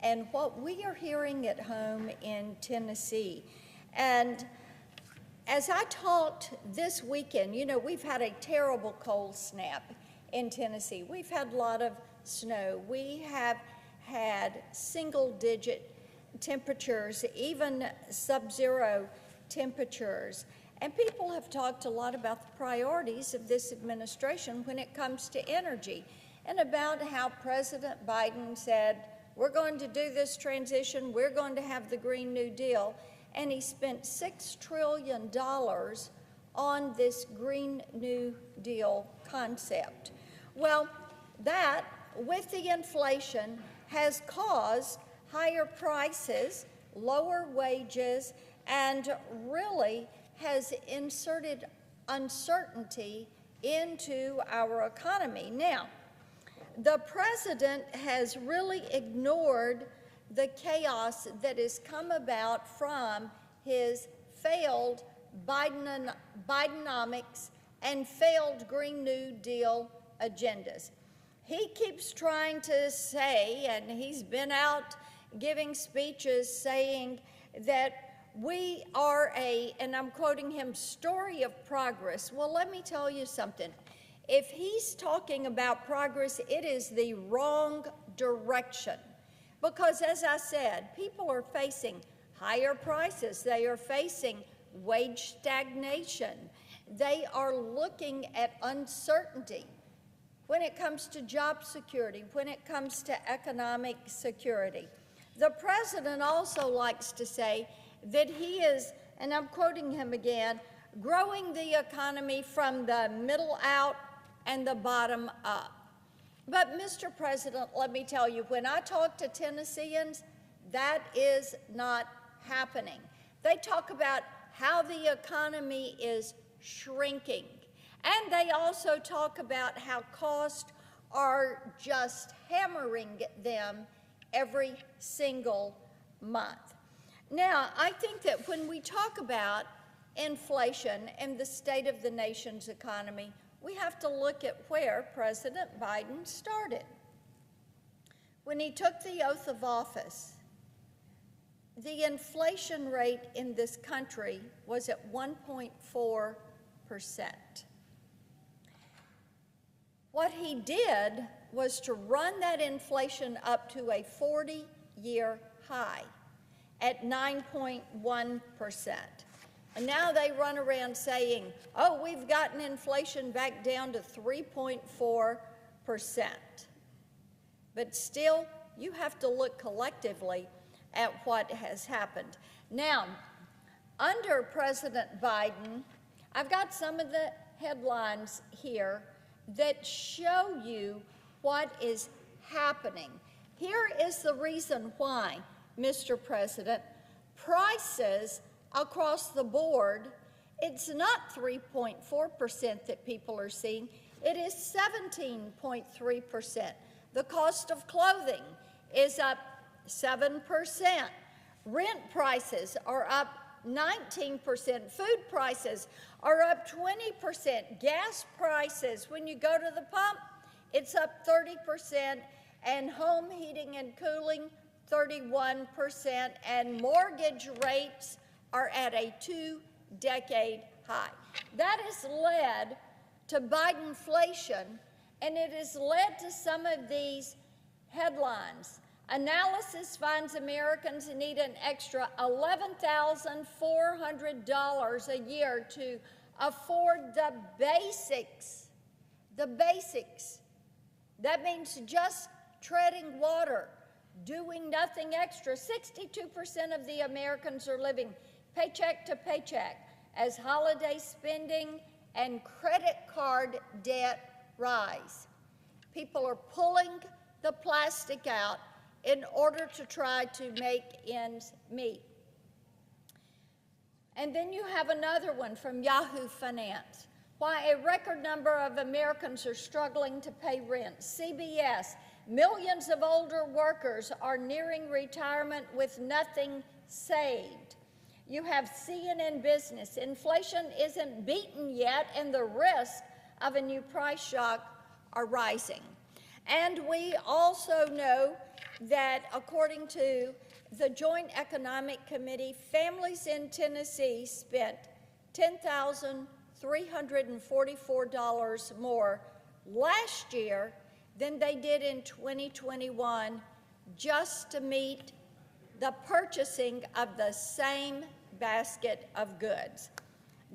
and what we are hearing at home in Tennessee. And as I talked this weekend, you know, we've had a terrible cold snap in Tennessee. We've had a lot of snow. We have had single-digit temperatures, even sub-zero temperatures. And people have talked a lot about the priorities of this administration when it comes to energy, and about how President Biden said, we're going to do this transition, we're going to have the Green New Deal, and he spent $6 trillion on this Green New Deal concept. Well, that, with the inflation, has caused higher prices, lower wages, and really has inserted uncertainty into our economy. Now, the president has really ignored the chaos that has come about from his failed Bidenomics and failed Green New Deal agendas. He keeps trying to say, and he's been out giving speeches saying that we are and I'm quoting him, story of progress. Well, let me tell you something. If he's talking about progress, it is the wrong direction. Because as I said, people are facing higher prices. They are facing wage stagnation. They are looking at uncertainty when it comes to job security, when it comes to economic security. The president also likes to say that he is, and I'm quoting him again, growing the economy from the middle out and the bottom up. But Mr. President, let me tell you, when I talk to Tennesseans, that is not happening. They talk about how the economy is shrinking. And they also talk about how costs are just hammering them every single month. Now, I think that when we talk about inflation and the state of the nation's economy, we have to look at where President Biden started. When he took the oath of office, the inflation rate in this country was at 1.4%. What he did was to run that inflation up to a 40-year high at 9.1%. And now they run around saying, oh, we've gotten inflation back down to 3.4%. But still, you have to look collectively at what has happened. Now, under President Biden, I've got some of the headlines here that show you what is happening. Here is the reason why, Mr. President, prices across the board, it's not 3.4% that people are seeing, it is 17.3%. The cost of clothing is up 7%. Rent prices are up 19%. Food prices are up 20%. Gas prices, when you go to the pump, it's up 30%. And home heating and cooling, 31%. And mortgage rates are at a 2-decade high. That has led to Bidenflation, and it has led to some of these headlines. Analysis finds Americans need an extra $11,400 a year to afford the basics. The basics. That means just treading water, doing nothing extra. 62% of the Americans are living paycheck to paycheck as holiday spending and credit card debt rise. People are pulling the plastic out in order to try to make ends meet. And then you have another one from Yahoo Finance. Why a record number of Americans are struggling to pay rent. CBS, millions of older workers are nearing retirement with nothing saved. You have CNN Business. Inflation isn't beaten yet, and the risk of a new price shock are rising. And we also know that according to the Joint Economic Committee, families in Tennessee spent $10,344 more last year than they did in 2021 just to meet the purchasing of the same basket of goods.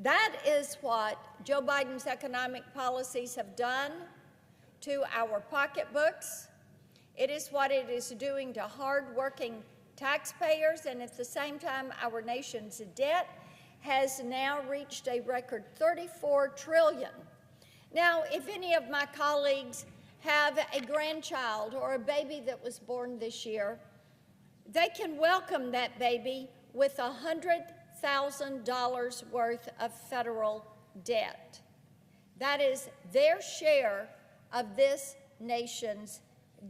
That is what Joe Biden's economic policies have done to our pocketbooks. It is what it is doing to hardworking taxpayers, and at the same time, our nation's debt has now reached a record $34 trillion. Now, if any of my colleagues have a grandchild or a baby that was born this year, they can welcome that baby with $100,000 worth of federal debt. That is their share of this nation's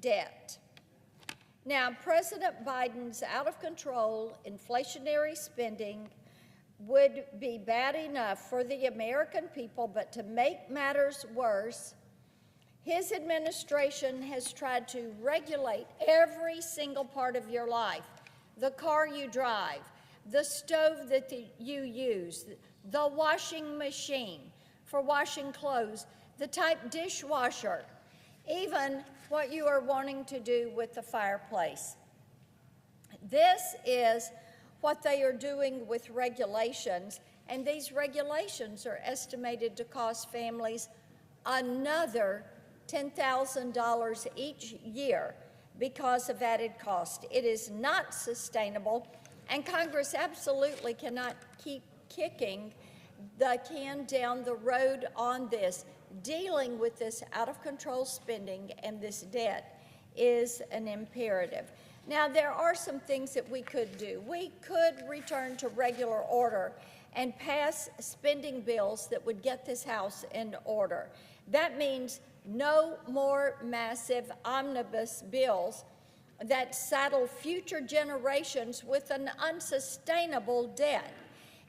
debt. Now, President Biden's out-of-control inflationary spending would be bad enough for the American people, but to make matters worse, his administration has tried to regulate every single part of your life: the car you drive, the stove that you use, the washing machine for washing clothes, the type dishwasher, even what you are wanting to do with the fireplace. This is what they are doing with regulations, and these regulations are estimated to cost families another $10,000 each year because of added cost. It is not sustainable, and Congress absolutely cannot keep kicking the can down the road on this. Dealing with this out-of-control spending and this debt is an imperative. Now, there are some things that we could do. We could return to regular order and pass spending bills that would get this House in order. That means no more massive omnibus bills that saddle future generations with an unsustainable debt.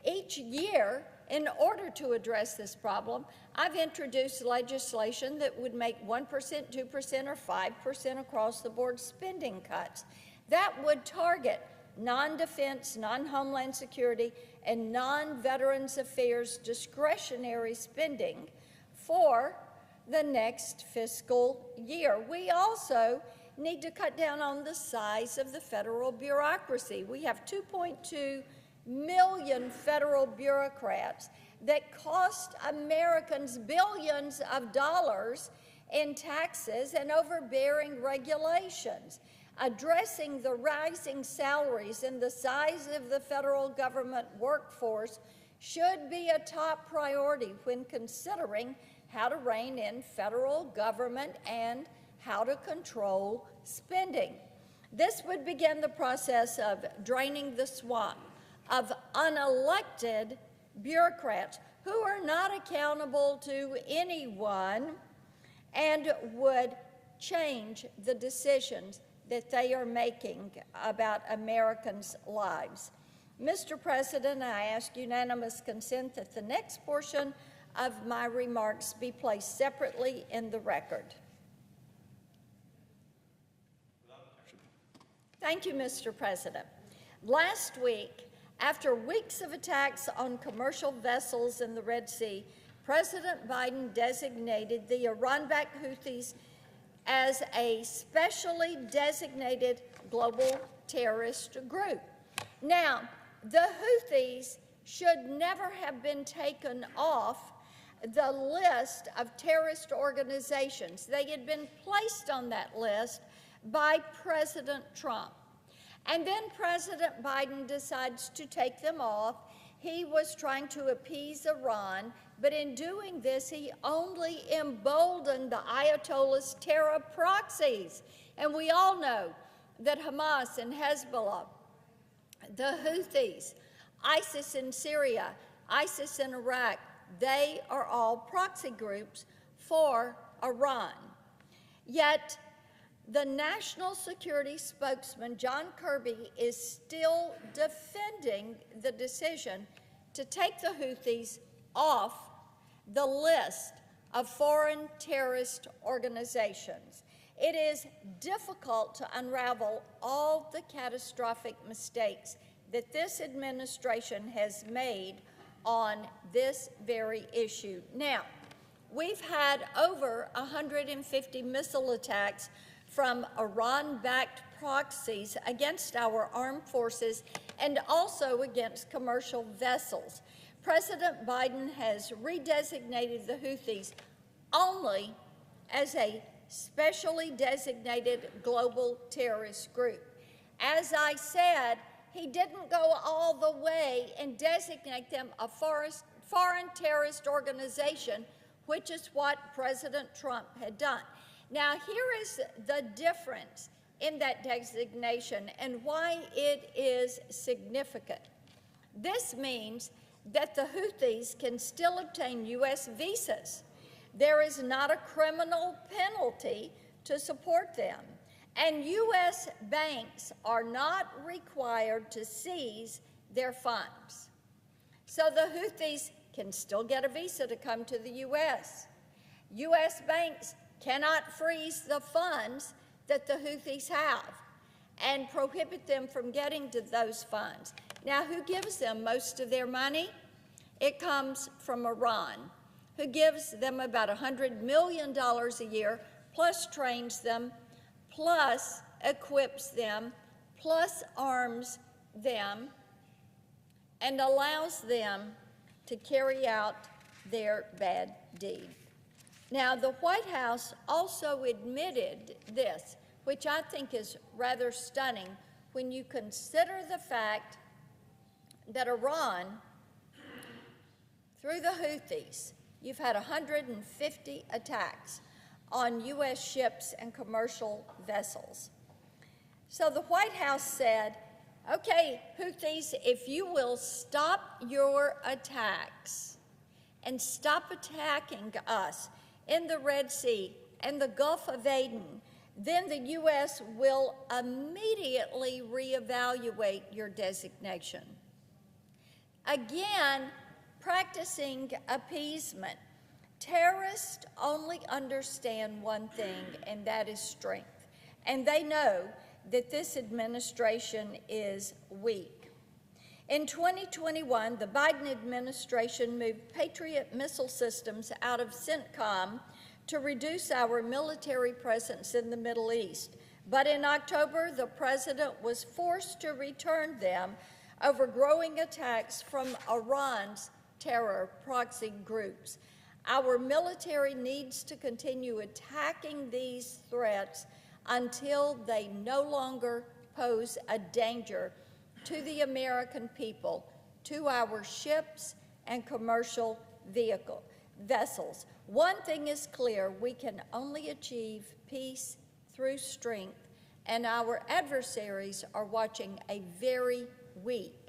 Each year, in order to address this problem, I've introduced legislation that would make 1%, 2%, or 5% across the board spending cuts. That would target non-defense, non-homeland security, and non-veterans affairs discretionary spending for the next fiscal year. We also need to cut down on the size of the federal bureaucracy. We have 2.2 million federal bureaucrats that cost Americans billions of dollars in taxes and overbearing regulations. Addressing the rising salaries and the size of the federal government workforce should be a top priority when considering how to rein in federal government and how to control spending. This would begin the process of draining the swamp of unelected bureaucrats who are not accountable to anyone and would change the decisions that they are making about Americans' lives. Mr. President, I ask unanimous consent that the next portion of my remarks be placed separately in the record. Thank you, Mr. President. Last week, after weeks of attacks on commercial vessels in the Red Sea, President Biden designated the Iran-backed Houthis as a specially designated global terrorist group. Now, the Houthis should never have been taken off the list of terrorist organizations. They had been placed on that list by President Trump. And then President Biden decides to take them off. He was trying to appease Iran, but in doing this, he only emboldened the Ayatollah's terror proxies. And we all know that Hamas and Hezbollah, the Houthis, ISIS in Syria, ISIS in Iraq, they are all proxy groups for Iran. Yet, the national security spokesman, John Kirby, is still defending the decision to take the Houthis off the list of foreign terrorist organizations. It is difficult to unravel all the catastrophic mistakes that this administration has made on this very issue. Now, we've had over 150 missile attacks from Iran-backed proxies against our armed forces and also against commercial vessels. President Biden has redesignated the Houthis only as a specially designated global terrorist group. As I said, he didn't go all the way and designate them a foreign terrorist organization, which is what President Trump had done. Now, here is the difference in that designation and why it is significant. This means that the Houthis can still obtain U.S. visas. There is not a criminal penalty to support them, and U.S. banks are not required to seize their funds. So the Houthis can still get a visa to come to the U.S. U.S. banks cannot freeze the funds that the Houthis have and prohibit them from getting to those funds. Now, who gives them most of their money? It comes from Iran, who gives them about $100 million a year, plus trains them, plus equips them, plus arms them, and allows them to carry out their bad deed. Now, the White House also admitted this, which I think is rather stunning when you consider the fact that Iran, through the Houthis, you've had 150 attacks on U.S. ships and commercial vessels. So the White House said, okay, Houthis, if you will stop your attacks and stop attacking us in the Red Sea and the Gulf of Aden, then the U.S. will immediately reevaluate your designation. Again, practicing appeasement. Terrorists only understand one thing, and that is strength. And they know that this administration is weak. In 2021, the Biden administration moved Patriot missile systems out of CENTCOM to reduce our military presence in the Middle East. But in October, the president was forced to return them over growing attacks from Iran's terror proxy groups. Our military needs to continue attacking these threats until they no longer pose a danger to the American people, to our ships and commercial vessels. One thing is clear: we can only achieve peace through strength, and our adversaries are watching a very weak